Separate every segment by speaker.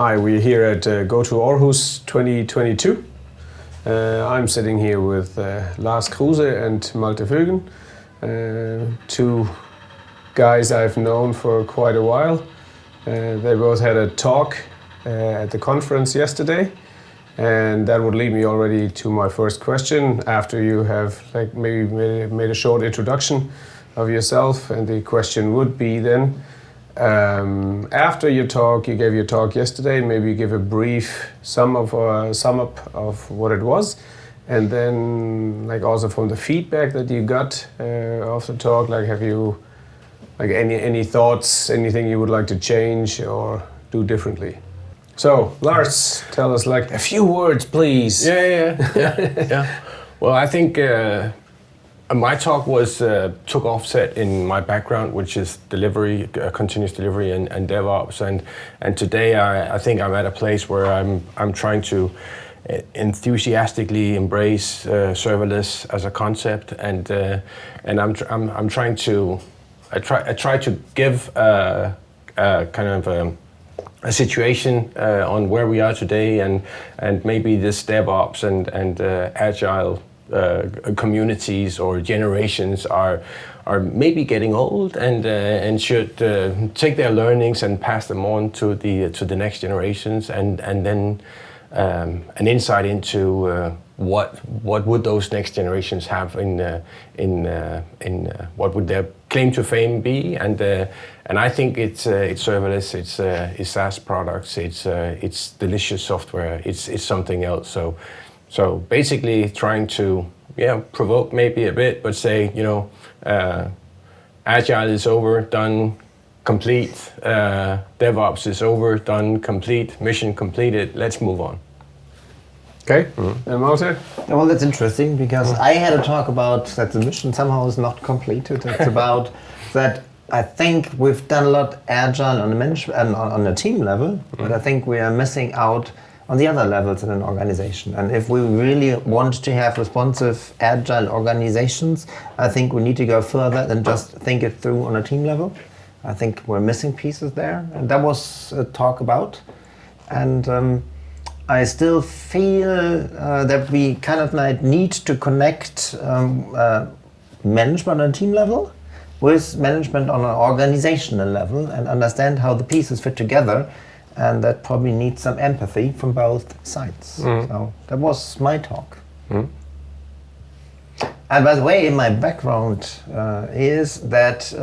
Speaker 1: Hi, we're here at GOTO Aarhus 2022. I'm sitting here with Lars Kruse and Malte Foegen, two guys I've known for quite a while. They both had a talk at the conference yesterday, and that would lead me already to my first question after you have maybe made a short introduction of yourself. And the question would be then, after your talk, you gave your talk yesterday, maybe give a brief sum up of what it was, and then also from the feedback that you got of the talk, have you any thoughts, anything you would like to change or do differently? So Lars, tell us a few words, please.
Speaker 2: Yeah. Well, I think my talk took offset in my background, which is delivery, continuous delivery, and DevOps. And today I think I'm at a place where I'm trying to enthusiastically embrace serverless as a concept, and I'm trying to I try to give kind of a situation on where we are today, and maybe this DevOps and Agile communities or generations are maybe getting old and should take their learnings and pass them on to the next generations, and then an insight into what would those next generations have in what would their claim to fame be, and I think it's serverless, it's SaaS products, it's delicious software, it's something else. So basically trying to provoke maybe a bit, but say Agile is over, done, complete. DevOps is over, done, complete. Mission completed. Let's move on.
Speaker 1: Okay. And Malte?
Speaker 3: Well, that's interesting because I had a talk about that the mission somehow is not completed. It's about that. I think we've done a lot Agile on the management on the team level, but I think we are missing out on the other levels in an organization. And if we really want to have responsive Agile organizations, I think we need to go further than just think it through on a team level. I think we're missing pieces there, and that was a talk about. And I still feel that we kind of need to connect management on a team level with management on an organizational level and understand how the pieces fit together. And that probably needs some empathy from both sides. So that was my talk. And by the way, my background is that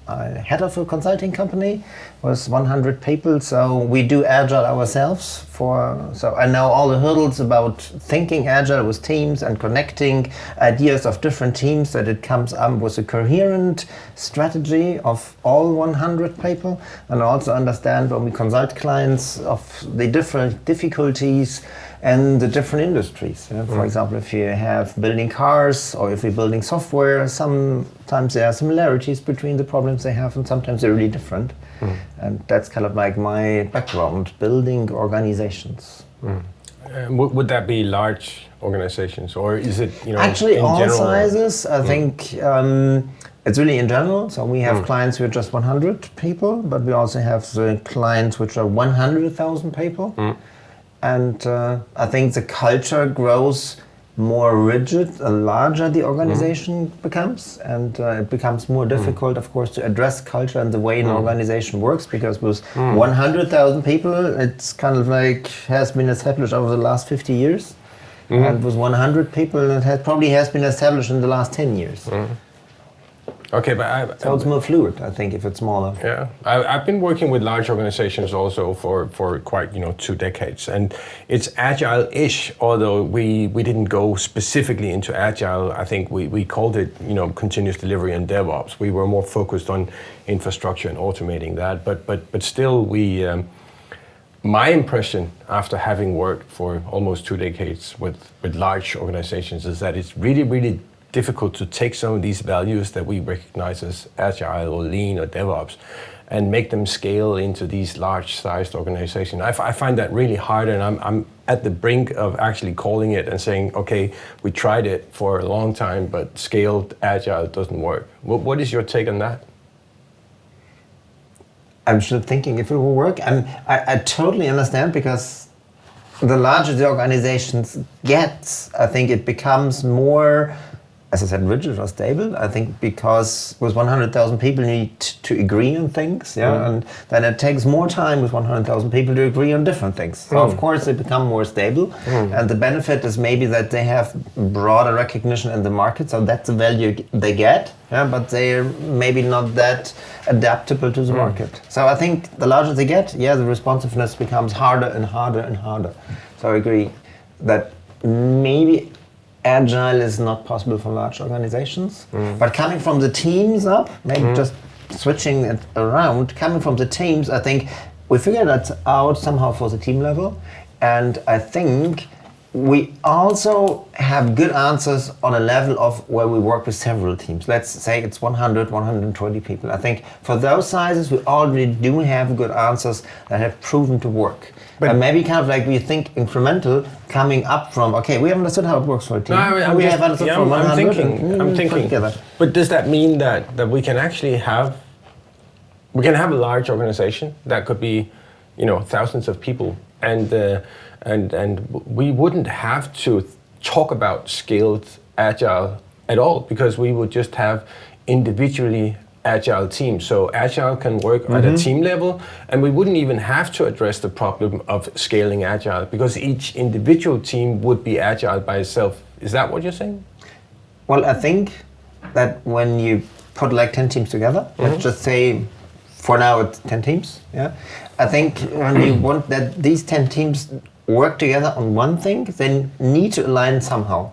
Speaker 3: I head of a consulting company with 100 people. So we do Agile ourselves. So I know all the hurdles about thinking Agile with teams and connecting ideas of different teams, that it comes up with a coherent strategy of all 100 people, and also understand when we consult clients of the different difficulties and the different industries. For example, if you have building cars or if you're building software, sometimes there are similarities between the problems they have and sometimes they're really different. And that's kind of like my background, building organizations.
Speaker 2: Would that be large organizations, or is it
Speaker 3: actually
Speaker 2: in
Speaker 3: all
Speaker 2: general?
Speaker 3: Sizes? I think it's really in general. So we have clients who are just 100 people, but we also have the clients which are 100,000 people. And I think the culture grows more rigid the larger the organization becomes, and it becomes more difficult, of course, to address culture and the way an organization works, because with 100,000 people, it's kind of has been established over the last 50 years, and with 100 people, it probably has been established in the last 10 years.
Speaker 2: Okay, but
Speaker 3: so it's more fluid, I think, if it's smaller.
Speaker 2: Yeah, I've been working with large organizations also for quite 2 decades, and it's Agile-ish. Although we didn't go specifically into Agile, I think we called it continuous delivery and DevOps. We were more focused on infrastructure and automating that, but still my impression after having worked for almost 2 decades with large organizations is that it's really difficult to take some of these values that we recognize as Agile or Lean or DevOps and make them scale into these large-sized organizations. I find that really hard, and I'm at the brink of actually calling it and saying, okay, we tried it for a long time, but scaled Agile doesn't work. What is your take on that?
Speaker 3: I'm still thinking if it will work. I totally understand, because the larger the organizations gets, I think it becomes more, as I said, rigid or stable. I think because with 100,000 people you need to agree on things, and then it takes more time with 100,000 people to agree on different things. So of course they become more stable, and the benefit is maybe that they have broader recognition in the market, so that's the value they get, but they're maybe not that adaptable to the market. So I think the larger they get, the responsiveness becomes harder and harder and harder. So I agree that maybe Agile is not possible for large organizations, but coming from the teams up, maybe just switching it around, coming from the teams, I think we figured that out somehow for the team level, and I think we also have good answers on a level of where we work with several teams. Let's say it's 100, 120 people. I think for those sizes we already do have good answers that have proven to work. But maybe kind of like we think incremental, coming up from, okay, we have understood how it works for a team.
Speaker 2: No,
Speaker 3: we have understood from 100.
Speaker 2: I'm thinking. But does that mean that we can actually have a large organization that could be, thousands of people, and we wouldn't have to talk about scaled Agile at all, because we would just have individually Agile teams. So Agile can work at a team level, and we wouldn't even have to address the problem of scaling Agile, because each individual team would be Agile by itself. Is that what you're saying?
Speaker 3: Well, I think that when you put like 10 teams together, let's just say for now it's 10 teams, I think when you want that these 10 teams work together on one thing, they need to align somehow.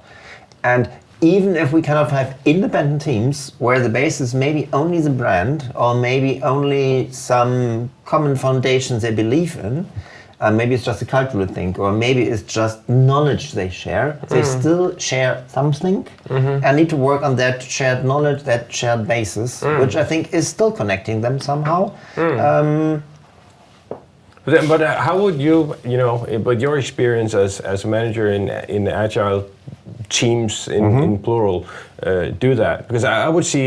Speaker 3: And even if we kind of have independent teams where the base is maybe only the brand, or maybe only some common foundations they believe in, maybe it's just a cultural thing, or maybe it's just knowledge they share, they still share something and need to work on that shared knowledge, that shared basis, which I think is still connecting them somehow.
Speaker 2: But how would you, but your experience as a manager in Agile teams in plural, do that? Because I would see,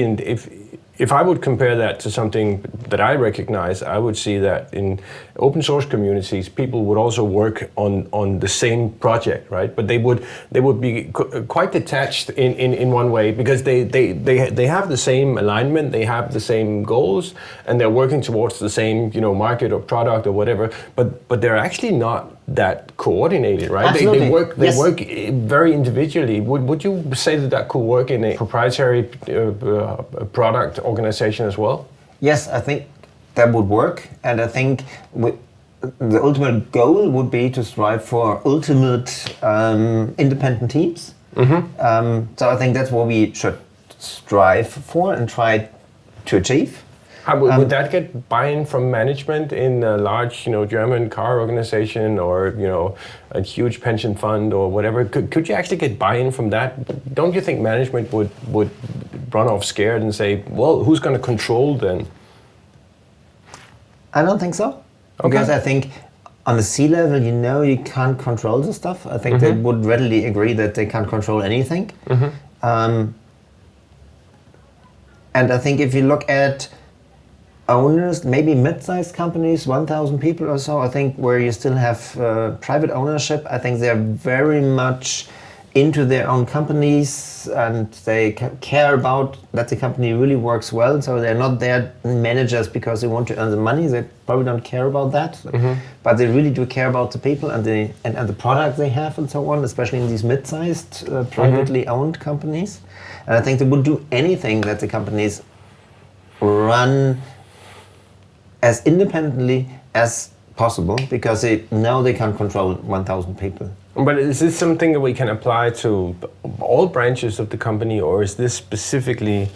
Speaker 2: if I would compare that to something that I recognize, I would see that in open source communities, people would also work on the same project, right? But they would be quite detached in one way, because they have the same alignment, they have the same goals, and they're working towards the same market or product or whatever. But they're actually not that coordinated, right? They work very individually. Would you say that could work in a proprietary product organization as well?
Speaker 3: Yes, I think that would work, and I think the ultimate goal would be to strive for ultimate independent teams. So I think that's what we should strive for and try to achieve.
Speaker 2: Would that get buy-in from management in a large, German car organization, or a huge pension fund or whatever? Could you actually get buy-in from that? Don't you think management would run off scared and say, well, who's going to control then?
Speaker 3: I don't think so. Okay. Because I think on the C level, you can't control the stuff. I think they would readily agree that they can't control anything. And I think if you look at owners, maybe mid-sized companies, 1,000 people or so, I think where you still have private ownership, I think they're very much into their own companies, and they care about that the company really works well. So they're not there managers because they want to earn the money. They probably don't care about that, but they really do care about the people and the product they have and so on, especially in these mid-sized privately owned companies. And I think they would do anything that the companies run as independently as possible, because they know they can't control 1,000 people.
Speaker 2: But is this something that we can apply to all branches of the company, or is this specifically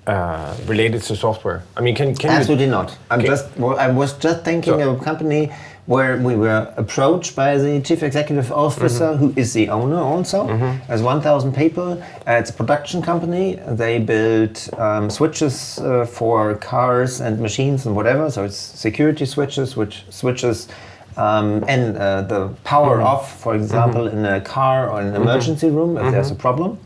Speaker 2: related to software? I mean, can
Speaker 3: absolutely not. I was just thinking of a company where we were approached by the chief executive officer, who is the owner also, as 1,000 people. It's a production company. They build switches for cars and machines and whatever. So it's security switches, which switches and the power off, for example, in a car or in an emergency room if there's a problem.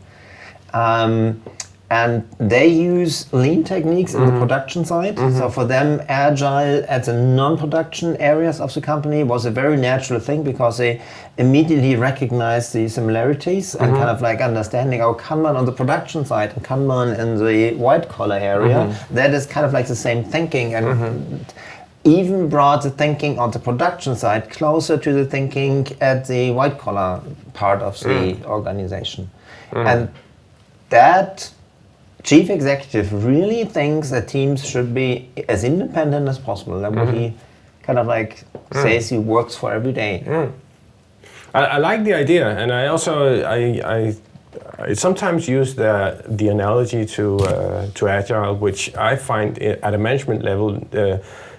Speaker 3: and they use lean techniques in the production side. So for them, agile at the non-production areas of the company was a very natural thing because they immediately recognized the similarities and kind of like understanding, Kanban on the production side and Kanban in the white collar area, that is kind of like the same thinking, and even brought the thinking on the production side closer to the thinking at the white collar part of the organization. And that chief executive really thinks that teams should be as independent as possible. That's what he kind of like says he works for every day.
Speaker 2: I like the idea, and I also I sometimes use the analogy to Agile, which I find at a management level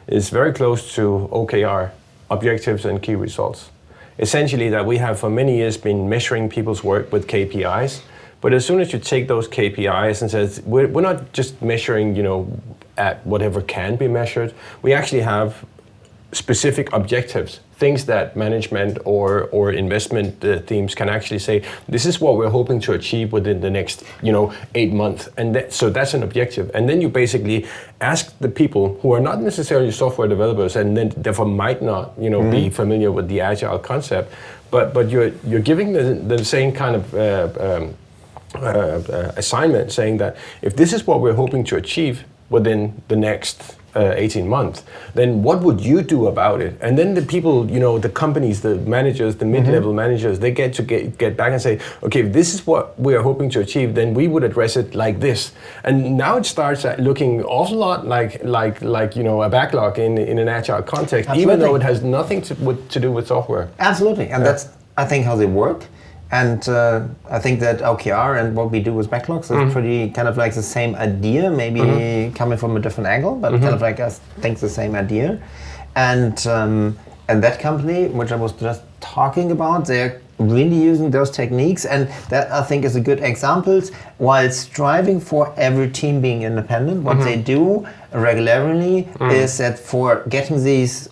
Speaker 2: is very close to OKR, objectives and key results. Essentially, that we have for many years been measuring people's work with KPIs. But as soon as you take those KPIs and says, we're not just measuring, at whatever can be measured, we actually have specific objectives, things that management or investment teams can actually say, this is what we're hoping to achieve within the next, 8 months. And so that's an objective. And then you basically ask the people who are not necessarily software developers and then therefore might not, be familiar with the Agile concept, but you're giving the same kind of assignment, saying that if this is what we're hoping to achieve within the next 18 months, then what would you do about it? And then the people, the companies, the managers, the mid-level managers, they get to get back and say, okay, if this is what we are hoping to achieve, then we would address it like this. And now it starts looking an awful lot like a backlog in an Agile context, even though it has nothing to do with software.
Speaker 3: Absolutely, and that's, I think, how they work. And I think that OKR and what we do with backlogs is pretty kind of like the same idea, maybe coming from a different angle, but kind of like I think the same idea. And that company, which I was just talking about, they're really using those techniques, and that I think is a good example. While striving for every team being independent, what they do regularly is that for getting these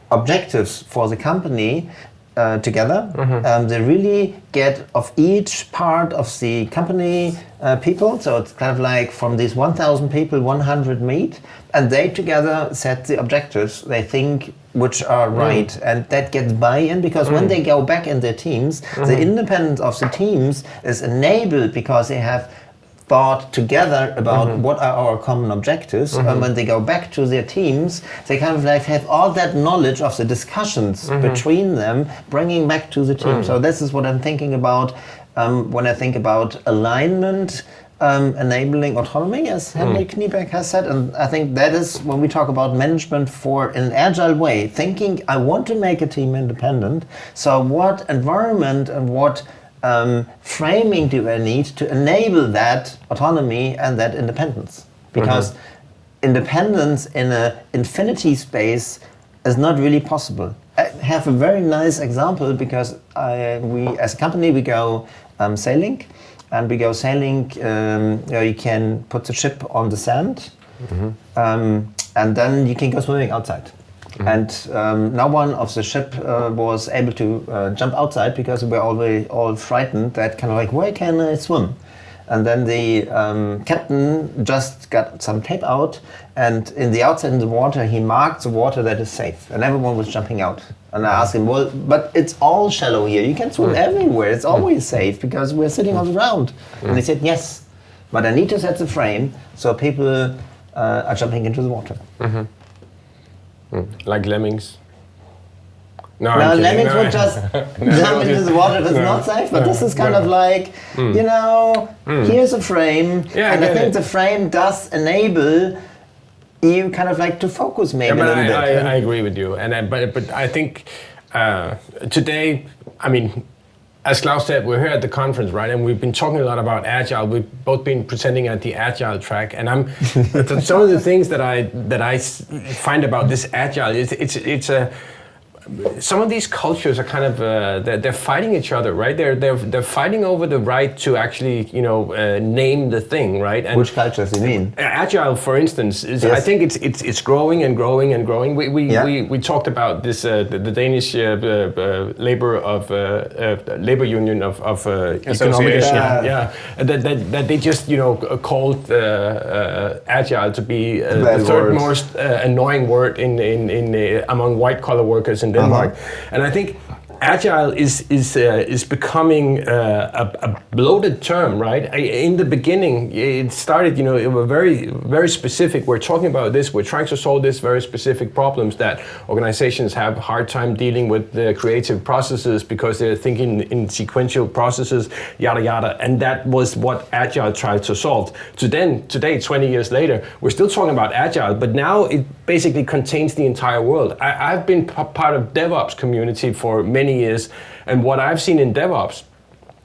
Speaker 3: objectives for the company together, they really get of each part of the company people. So it's kind of like from these 1,000 people, 100 meet, and they together set the objectives they think which are right, and that gets buy-in because when they go back in their teams, the independence of the teams is enabled because they have thought together about what are our common objectives, and when they go back to their teams, they kind of like have all that knowledge of the discussions between them, bringing back to the team. So this is what I'm thinking about when I think about alignment, enabling autonomy, as Henrik Kniebeck has said, and I think that is when we talk about management for in an agile way, thinking I want to make a team independent, so what environment and what framing do I need to enable that autonomy and that independence? Because independence in an infinity space is not really possible. I have a very nice example because we, as a company, we go sailing, and we go sailing. You can put the ship on the sand, and then you can go swimming outside. And no one of the ship was able to jump outside because we were all frightened that kind of like, where can I swim? And then the captain just got some tape out, and in the outside in the water, he marked the water that is safe, and everyone was jumping out. And I asked him, well, but it's all shallow here. You can swim everywhere. It's always safe because we're sitting on the ground. And he said, yes, but I need to set the frame so people are jumping into the water.
Speaker 2: Like lemmings. No,
Speaker 3: lemmings would just jump into the water if it's not safe, but this is kind of like, here's a frame, and I think the frame does enable you kind of like to focus maybe a little bit.
Speaker 2: I agree with you, and but I think today, I mean, as Klaus said, we're here at the conference, right? And we've been talking a lot about Agile. We've both been presenting at the Agile track, and some of the things that I find about this Agile is it's a some of these cultures are kind of they're fighting each other, right? They're fighting over the right to actually name the thing, right? And
Speaker 3: which cultures do you mean?
Speaker 2: Agile, for instance, is I think it's growing and growing and growing. We talked about this the Danish labor union of economic that they just called Agile to be the third most annoying word in among white collar workers in Denmark, and I think Agile is becoming a bloated term, right? In the beginning, it started, it was very, very specific. We're talking about this. We're trying to solve this very specific problems that organizations have a hard time dealing with the creative processes because they're thinking in sequential processes, yada yada. And that was what Agile tried to solve. Today, 20 years later, we're still talking about Agile, but now it basically contains the entire world. I've been part of DevOps community for many years, and what I've seen in DevOps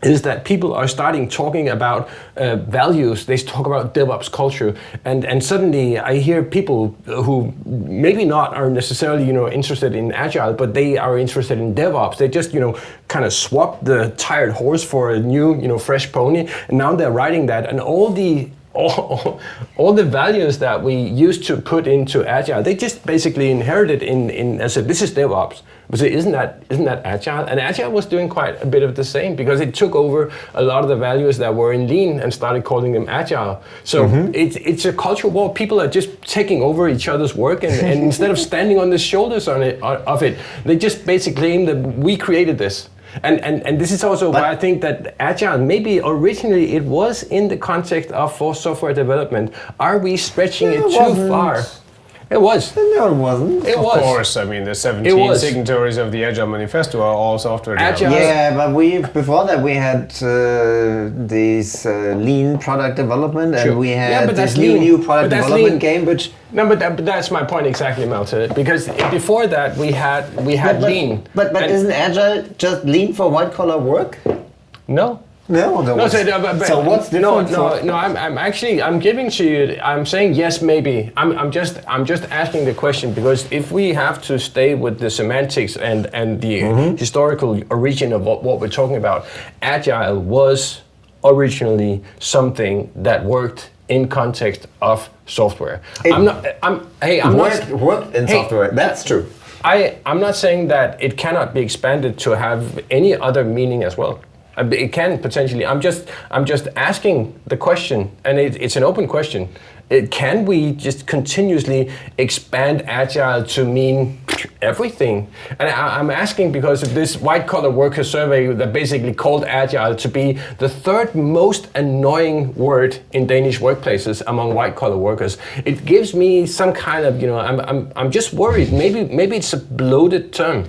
Speaker 2: is that people are starting talking about values. They talk about DevOps culture, and suddenly I hear people who maybe not are necessarily interested in Agile, but they are interested in DevOps. They just kind of swap the tired horse for a new fresh pony, and now they're riding that, and all the values that we used to put into Agile, they just basically inherited in I said, this is DevOps. But say, isn't that Agile? And Agile was doing quite a bit of the same because it took over a lot of the values that were in Lean and started calling them Agile. So it's a cultural war. People are just taking over each other's work, and instead of standing on the shoulders of it, they just basically claim that we created this. And this is also why I think that Agile, maybe originally it was in the context of for software development. Are we stretching it too far? It was.
Speaker 3: No, it wasn't.
Speaker 2: It was.
Speaker 1: Of course, I mean the 17 signatories of the Agile Manifesto are all software developers.
Speaker 3: Yeah, but before that we had this lean product development, and we had this new product development game, which.
Speaker 2: No, but that's my point exactly, Malte. Because before that we had lean.
Speaker 3: But isn't Agile just lean for white collar work?
Speaker 2: No.
Speaker 3: So what's different?
Speaker 2: I'm giving to you. I'm saying yes, maybe. I'm just asking the question because if we have to stay with the semantics and the historical origin of what we're talking about, Agile was originally something that worked in context of software.
Speaker 3: Worked in software. That's true.
Speaker 2: I'm not saying that it cannot be expanded to have any other meaning as well. It can potentially. I'm just asking the question, and it's an open question. Can we just continuously expand Agile to mean everything? And I'm asking because of this white-collar worker survey that basically called Agile to be the third most annoying word in Danish workplaces among white-collar workers. It gives me some kind of, I'm just worried. Maybe it's a bloated term.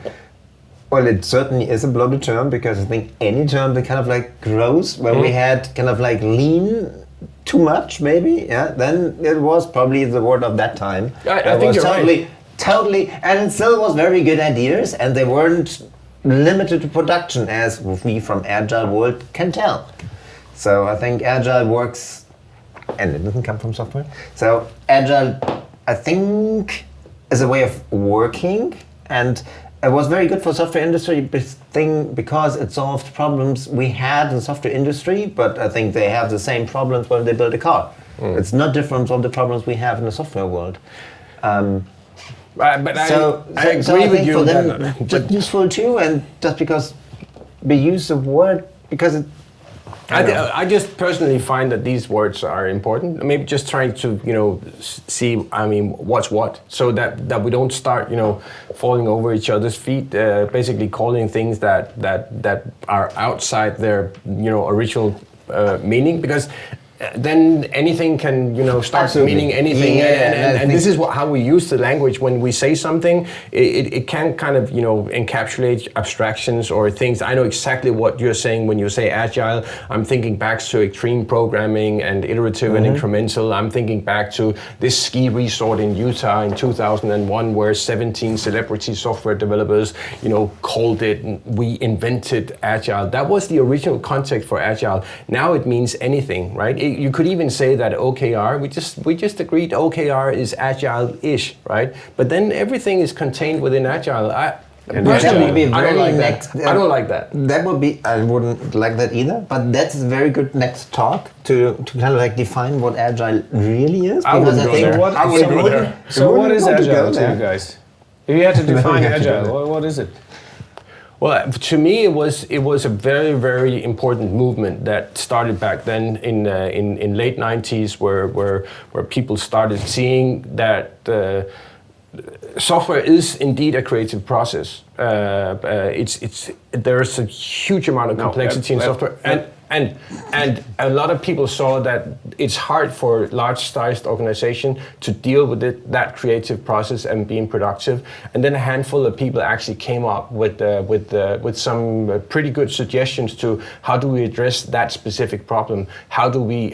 Speaker 3: Well, it certainly is a bloated term because I think any term that kind of like grows, when we had kind of like lean too much, maybe, then it was probably the word of that time.
Speaker 2: I think you're
Speaker 3: totally, and it still was very good ideas, and they weren't limited to production, as we from Agile world can tell. So I think Agile works, and it doesn't come from software. So Agile, I think, is a way of working, and it was very good for software industry because it solved problems we had in the software industry, but I think they have the same problems when they build a car. It's not different from the problems we have in the software world.
Speaker 2: But I
Speaker 3: agree with you. For them, just useful too, and just because we use the word because it.
Speaker 2: I just personally find that these words are important. Maybe just trying to, see, what's what, so that we don't start, falling over each other's feet, basically calling things that are outside their, original meaning, because then anything can, start
Speaker 3: Absolutely.
Speaker 2: meaning anything. And this is how we use the language. When we say something, it can kind of, encapsulate abstractions or things. I know exactly what you're saying when you say Agile. I'm thinking back to extreme programming and iterative and incremental. I'm thinking back to this ski resort in Utah in 2001 where 17 celebrity software developers, called it, we invented Agile. That was the original context for Agile. Now it means anything, right? You could even say that OKR, we just agreed OKR is Agile-ish, right? But then everything is contained within Agile.
Speaker 1: And
Speaker 3: That would be
Speaker 2: I
Speaker 3: very
Speaker 2: don't like
Speaker 3: next.
Speaker 2: that. I don't like that.
Speaker 3: That would be. I wouldn't like that either. But that's a very good next talk to kind of like define what agile really is.
Speaker 2: I wouldn't
Speaker 3: because
Speaker 2: go
Speaker 3: think
Speaker 2: there. I wouldn't go there.
Speaker 1: So what is
Speaker 3: want to go
Speaker 1: agile to
Speaker 3: there.
Speaker 1: you guys? If you had to define
Speaker 3: You have to go
Speaker 1: agile, what is it?
Speaker 2: Well, to me, it was a very, very important movement that started back then in late '90s, where people started seeing that software is indeed a creative process. There's a huge amount of complexity in software, and a lot of people saw that it's hard for large-sized organization to deal with that creative process and being productive. And then a handful of people actually came up with some pretty good suggestions to how do we address that specific problem? How do we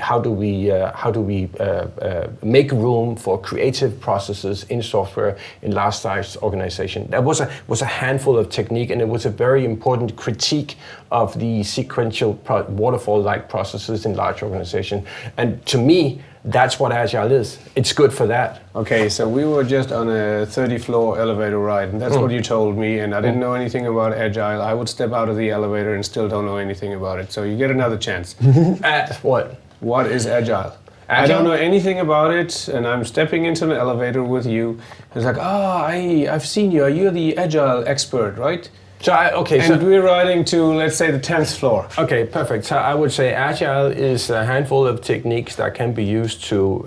Speaker 2: make room for creative processes in software in large-sized organization? That was a handful of technique, and it was a very important critique of the sequential waterfall-like processes in large organizations. And to me, that's what Agile is. It's good for that.
Speaker 1: Okay, so we were just on a 30-floor elevator ride, and that's what you told me, and I didn't know anything about Agile. I would step out of the elevator and still don't know anything about it. So you get another chance.
Speaker 2: At what?
Speaker 1: What is Agile? I
Speaker 2: Agile?
Speaker 1: don't know anything about it, and I'm stepping into an elevator with you. It's like, I've seen you. You're the Agile expert, right?
Speaker 2: So
Speaker 1: And we're riding to, let's say, the 10th floor.
Speaker 2: Okay, perfect. So I would say Agile is a handful of techniques that can be used to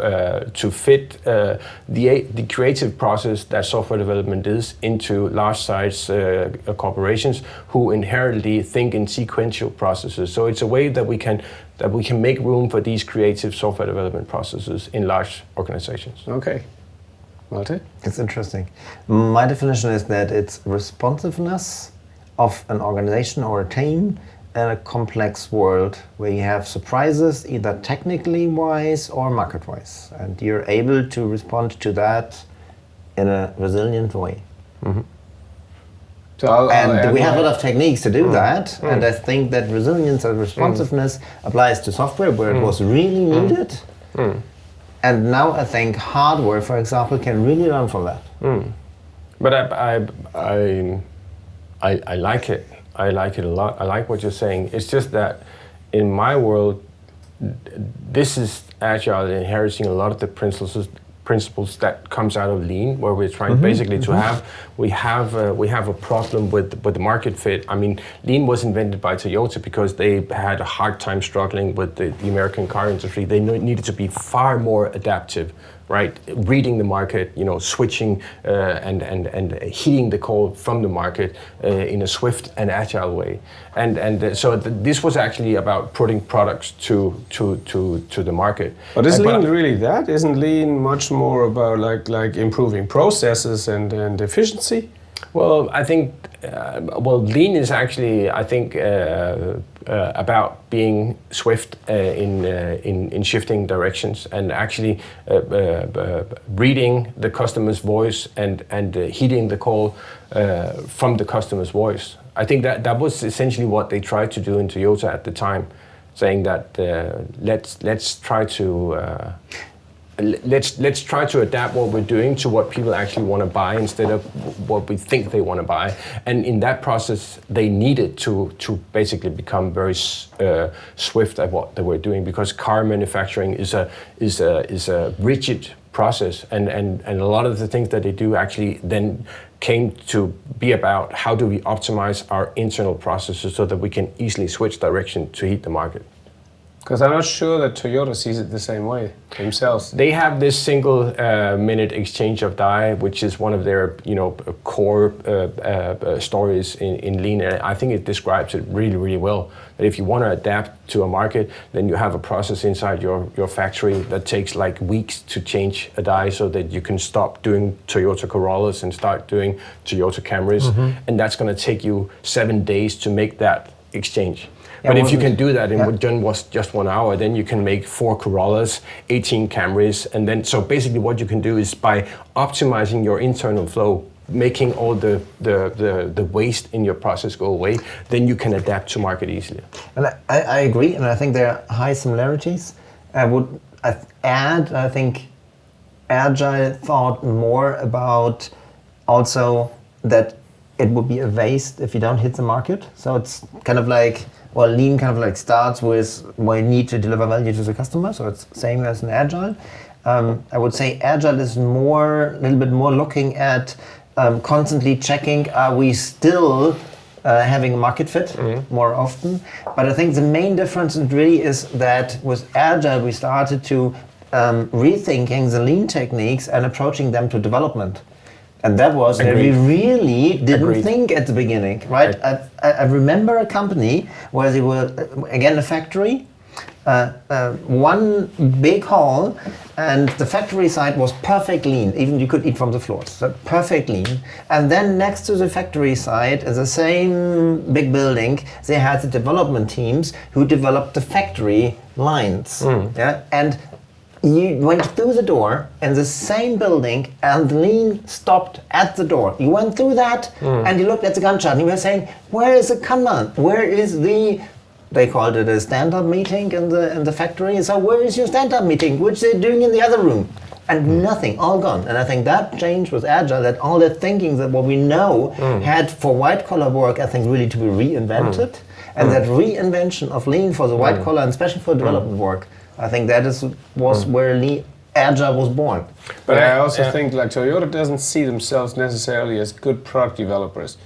Speaker 2: fit the creative process that software development is into large-size corporations who inherently think in sequential processes. So it's a way that we can make room for these creative software development processes in large organizations.
Speaker 1: Okay. Malte?
Speaker 3: It's interesting. My definition is that it's responsiveness of an organization or a team in a complex world where you have surprises, either technically wise or market wise, and you're able to respond to that in a resilient way.
Speaker 2: Mm-hmm.
Speaker 1: So I'll
Speaker 3: we have a lot of techniques to do that, and I think that resilience and responsiveness applies to software where it was really needed. And now I think hardware, for example, can really learn from that.
Speaker 2: But I like it. I like it a lot. I like what you're saying. It's just that in my world, this is Agile inheriting a lot of the principles that comes out of Lean, where we're trying basically to we have a problem with the market fit. I mean, Lean was invented by Toyota because they had a hard time struggling with the American car industry. They needed to be far more adaptive, right? Reading the market, switching and heeding the call from the market in a swift and agile way. So this was actually about putting products to the market.
Speaker 1: But is Lean really that? Isn't Lean much more about like improving processes and efficiency?
Speaker 2: Well, I think Lean is actually, I think, about being swift in shifting directions and actually reading the customer's voice and heeding the call from the customer's voice. I think that was essentially what they tried to do in Toyota at the time, saying that let's try to adapt what we're doing to what people actually want to buy instead of what we think they want to buy. And in that process, they needed to basically become very swift at what they were doing, because car manufacturing is a rigid process, and a lot of the things that they do actually then came to be about how do we optimize our internal processes so that we can easily switch direction to hit the market.
Speaker 1: Because I'm not sure that Toyota sees it the same way themselves.
Speaker 2: They have this single minute exchange of die, which is one of their core stories in Lean. And I think it describes it really, really well. That if you want to adapt to a market, then you have a process inside your factory that takes like weeks to change a die so that you can stop doing Toyota Corollas and start doing Toyota Camrys. And that's going to take you 7 days to make that exchange. But if you can do that in what done was just 1 hour, then you can make 4 Corollas, 18 Camrys, and then so basically what you can do is by optimizing your internal flow, making all the waste in your process go away, then you can adapt to market easily.
Speaker 3: And I agree, and I think there are high similarities. I would add, I think Agile thought more about also that it would be a waste if you don't hit the market. So it's kind of like, well, lean kind of like starts with where you need to deliver value to the customer. So it's same as an agile. I would say agile is a little bit more looking at constantly checking, are we still having a market fit more often? But I think the main difference really is that with agile we started to rethinking the lean techniques and approaching them to development. And that was where we really didn't think at the beginning, right? I remember a company where they were, again, a factory, one big hall, and the factory side was perfect lean, even you could eat from the floors, so perfect lean. And then next to the factory side, in the same big building, they had the development teams who developed the factory lines. Yeah? And you went through the door in the same building and lean stopped at the door. You went through that and you looked at the Gantt chart and you were saying, where is the Kanban? Where is they called it a stand-up meeting in the factory. So where is your stand-up meeting, which they're doing in the other room? And nothing, all gone. And I think that change was agile, that all that thinking that what we know had for white collar work, I think really to be reinvented. And that reinvention of lean for the white collar and especially for development work, I think that was where Agile was born.
Speaker 1: But I also think like Toyota doesn't see themselves necessarily as good product developers.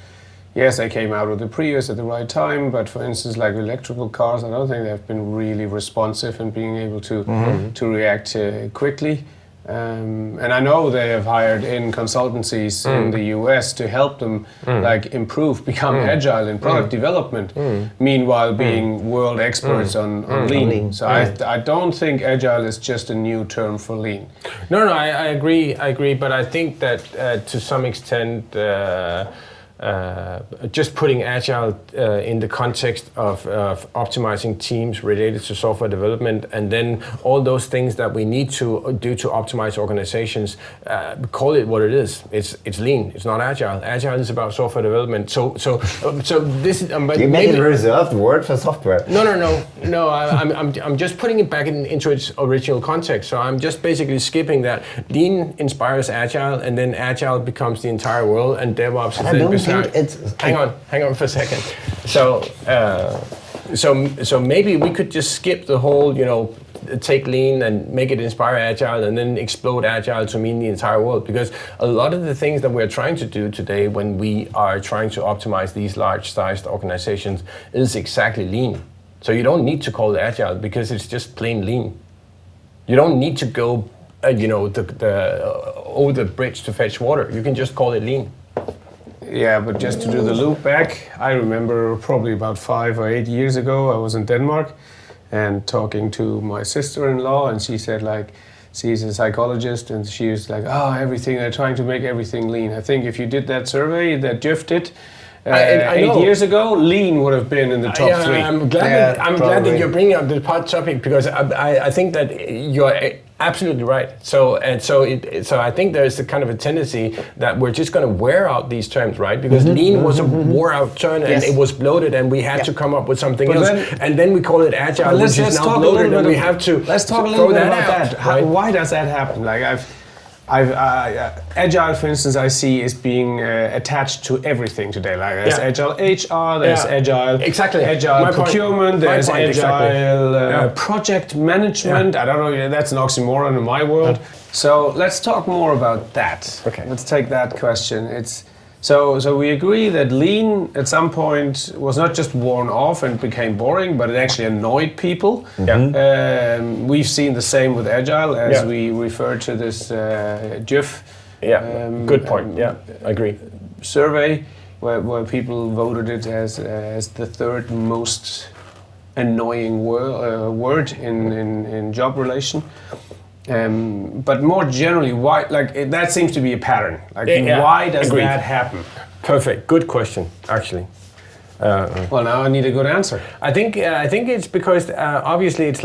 Speaker 1: Yes, they came out with the Prius at the right time, but for instance, like electrical cars, I don't think they've been really responsive in being able to react quickly. And I know they have hired in consultancies in the US to help them like improve, become agile in product development, meanwhile being world experts on lean. So I don't think agile is just a new term for lean.
Speaker 2: No, I agree, but I think that to some extent just putting agile in the context of optimizing teams related to software development, and then all those things that we need to do to optimize organizations, call it what it is. It's lean. It's not agile. Agile is about software development. So this is.
Speaker 3: Do you make it a reserved word for software?
Speaker 2: No. I'm just putting it back into its original context. So I'm just basically skipping that. Lean inspires agile, and then agile becomes the entire world, and DevOps is hang on for a second. So maybe we could just skip the whole, take lean and make it inspire agile and then explode agile to mean the entire world, because a lot of the things that we're trying to do today when we are trying to optimize these large-sized organizations is exactly lean. So you don't need to call it agile because it's just plain lean. You don't need to go over the bridge to fetch water. You can just call it lean.
Speaker 1: Yeah, but just to do the loop back, I remember probably about 5 or 8 years ago, I was in Denmark and talking to my sister-in-law, and she said like, she's a psychologist, and she was like, they're trying to make everything lean. I think if you did that survey that Jeff did 8 years ago, lean would have been in the top 3.
Speaker 2: I'm glad that you're bringing up the topic, because I think that you're absolutely right. So I think there's a kind of a tendency that we're just going to wear out these terms, right? Because lean was a wore-out term, and it was bloated, and we had to come up with something else. And then we call it agile, which is now bloated, and we have to
Speaker 1: let's talk a little bit about that. Right? Why does that happen? Like Agile, for instance, I see is being attached to everything today. Like there's Agile HR, there's Agile Agile procurement, there's Agile project management. I don't know, that's an oxymoron in my world. So let's talk more about that.
Speaker 2: Okay.
Speaker 1: Let's take that question. So we agree that lean at some point was not just worn off and became boring, but it actually annoyed people. We've seen the same with Agile, as we referred to this GIF.
Speaker 2: Good point. I agree.
Speaker 1: Survey where people voted it as the third most annoying word in job relation. But more generally, why? Like that seems to be a pattern. Like, why does that happen?
Speaker 2: Perfect. Good question, actually.
Speaker 1: Well, now I need a good answer.
Speaker 2: I think it's because obviously it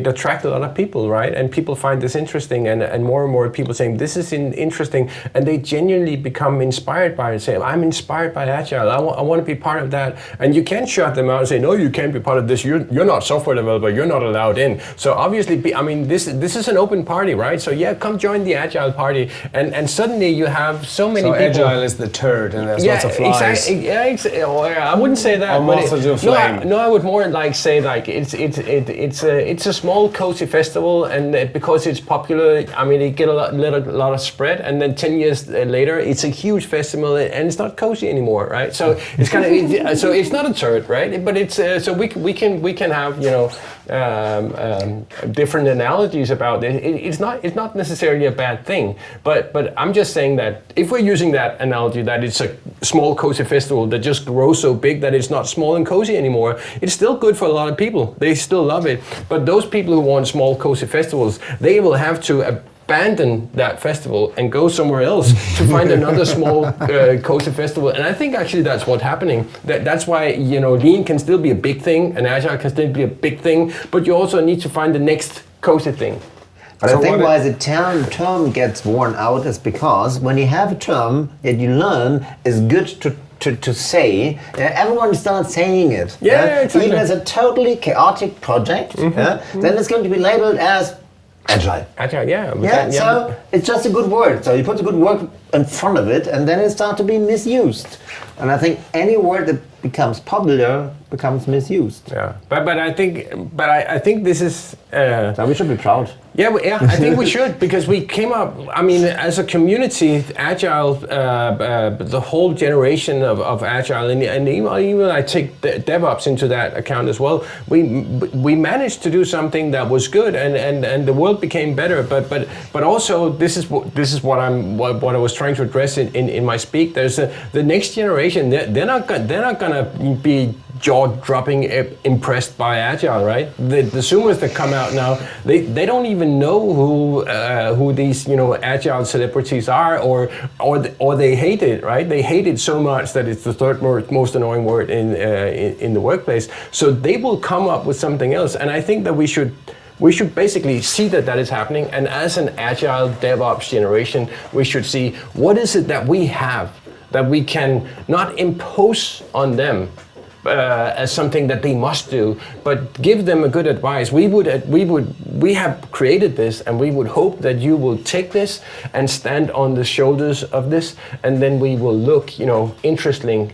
Speaker 2: attracts a lot of people, right? And people find this interesting, and more people saying this is interesting, and they genuinely become inspired by it. Say, I'm inspired by Agile. I want to be part of that. And you can't shut them out and say, no, you can't be part of this. You're not a software developer. You're not allowed in. So obviously, this is an open party, right? So yeah, come join the Agile party, and suddenly you have so many people.
Speaker 1: Agile is the turd, and there's lots of flies.
Speaker 2: Exactly. I wouldn't say that. No, I would more like say like it's a small cozy festival, and because it's popular, I mean, it get a lot of spread, and then 10 years later, it's a huge festival, and it's not cozy anymore, right? So it's kind of so it's not a turd, right? But it's so we can have different analogies about it. It's not necessarily a bad thing, but I'm just saying that if we're using that analogy that it's a small cozy festival that just grows so big that it's not small and cozy anymore, it's still good for a lot of people. They still love it. But those people who want small cozy festivals, they will have to abandon that festival and go somewhere else to find another small cozy festival. And I think actually that's what's happening. That's why Lean can still be a big thing and Agile can still be a big thing, but you also need to find the next cozy thing.
Speaker 3: But I think why the term gets worn out is because when you have a term that you learn is good to say, everyone starts saying it.
Speaker 2: Yeah, exactly.
Speaker 3: Even as a totally chaotic project, then it's going to be labeled as Agile.
Speaker 2: Agile,
Speaker 3: So it's just a good word. So you put a good word in front of it, and then it starts to be misused. And I think any word that becomes popular becomes misused.
Speaker 2: Yeah, but I think this is.
Speaker 3: So we should be proud.
Speaker 2: Yeah, I think we should, because we came up. I mean, as a community, Agile, the whole generation of Agile, and even I take DevOps into that account as well. We managed to do something that was good, and the world became better. But also this is what I was trying to address in my speak. There's the next generation. They're not gonna be jaw-dropping impressed by Agile, right? The Zoomers that come out now, they don't even know who these Agile celebrities are, or they hate it, right? They hate it so much that it's the third most annoying word in the workplace. So they will come up with something else, and I think that we should basically see that is happening, and as an Agile DevOps generation, we should see what is it that we have that we can not impose on them as something that they must do, but give them a good advice. We have created this, and we would hope that you will take this and stand on the shoulders of this, and then we will look, interesting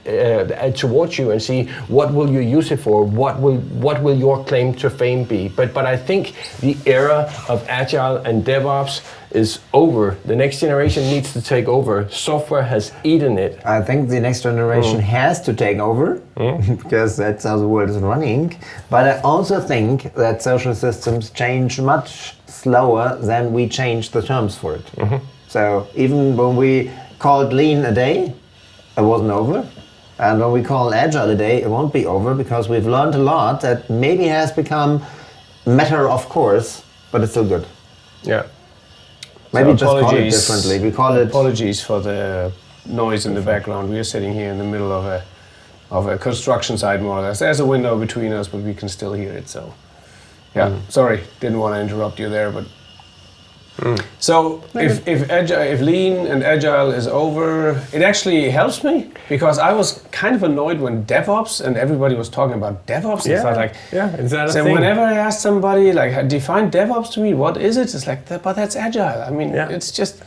Speaker 2: towards you and see what will you use it for. What will your claim to fame be? But I think the era of Agile and DevOps is over. The next generation needs to take over. Software has eaten it.
Speaker 3: I think the next generation has to take over, because that's how the world is running. But I also think that social systems change much slower than we change the terms for it. So even when we called Lean a day, it wasn't over. And when we call Agile a day, it won't be over, because we've learned a lot that maybe has become matter of course, but it's still good.
Speaker 2: Yeah.
Speaker 3: Maybe just call it differently. We call it.
Speaker 1: Apologies for the noise in the background. We are sitting here in the middle of a construction site, more or less. There's a window between us, but we can still hear it. So, yeah. Sorry, didn't want to interrupt you there, but. So if Lean and Agile is over, it actually helps me, because I was kind of annoyed when DevOps and everybody was talking about DevOps.
Speaker 2: Yeah.
Speaker 1: It's like,
Speaker 2: is that a
Speaker 1: so
Speaker 2: thing?
Speaker 1: whenever I ask somebody like, define DevOps to me, what is it? It's like, but that's Agile. I mean, it's just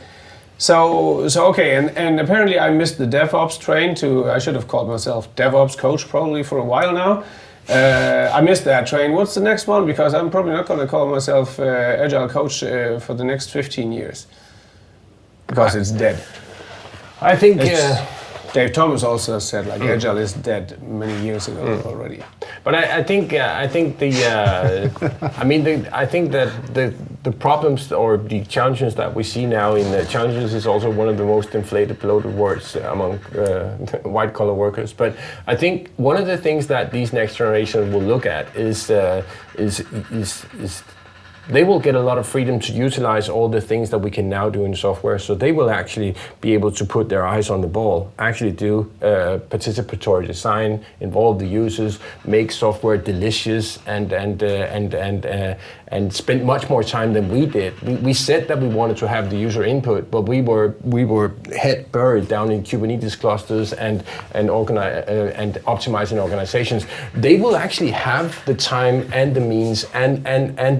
Speaker 1: so okay. And apparently I missed the DevOps train I should have called myself DevOps coach probably for a while now. I missed that train. What's the next one? Because I'm probably not going to call myself Agile coach for the next 15 years. Because it's dead.
Speaker 2: I think
Speaker 1: Dave Thomas also said Agile is dead many years ago already.
Speaker 2: But I think the problems or the challenges that we see now in the challenges is also one of the most inflated, bloated words among white collar workers. But I think one of the things that these next generations will look at is they will get a lot of freedom to utilize all the things that we can now do in software. So they will actually be able to put their eyes on the ball, actually do participatory design, involve the users, make software delicious, and spend much more time than we did. We said that we wanted to have the user input, but we were head buried down in Kubernetes clusters and optimizing organizations. They will actually have the time and the means and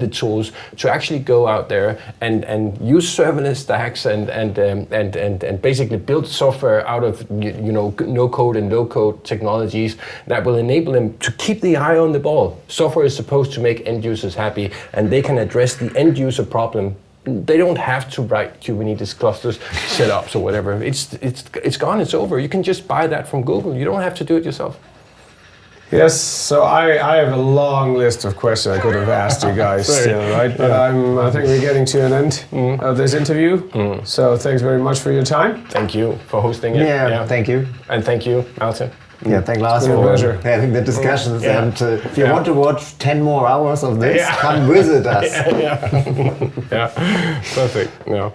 Speaker 2: the tools to actually go out there and use serverless stacks and basically build software out of no code and low code technologies that will enable them to keep the eye on the ball. Software is supposed to make end users happy, and they can address the end user problem. They don't have to write Kubernetes clusters, setups or whatever. It's gone, it's over. You can just buy that from Google. You don't have to do it yourself.
Speaker 1: Yes, so I have a long list of questions I could have asked you guys still, right? But I think we're getting to an end of this interview. So thanks very much for your time.
Speaker 2: Thank you for hosting it.
Speaker 3: Yeah, thank you.
Speaker 2: And thank you, Malte.
Speaker 3: Yeah, thank Lars
Speaker 1: been a
Speaker 3: for
Speaker 1: pleasure.
Speaker 3: having the discussions. And if you want to watch 10 more hours of this, come visit us.
Speaker 2: Yeah, perfect. Yeah.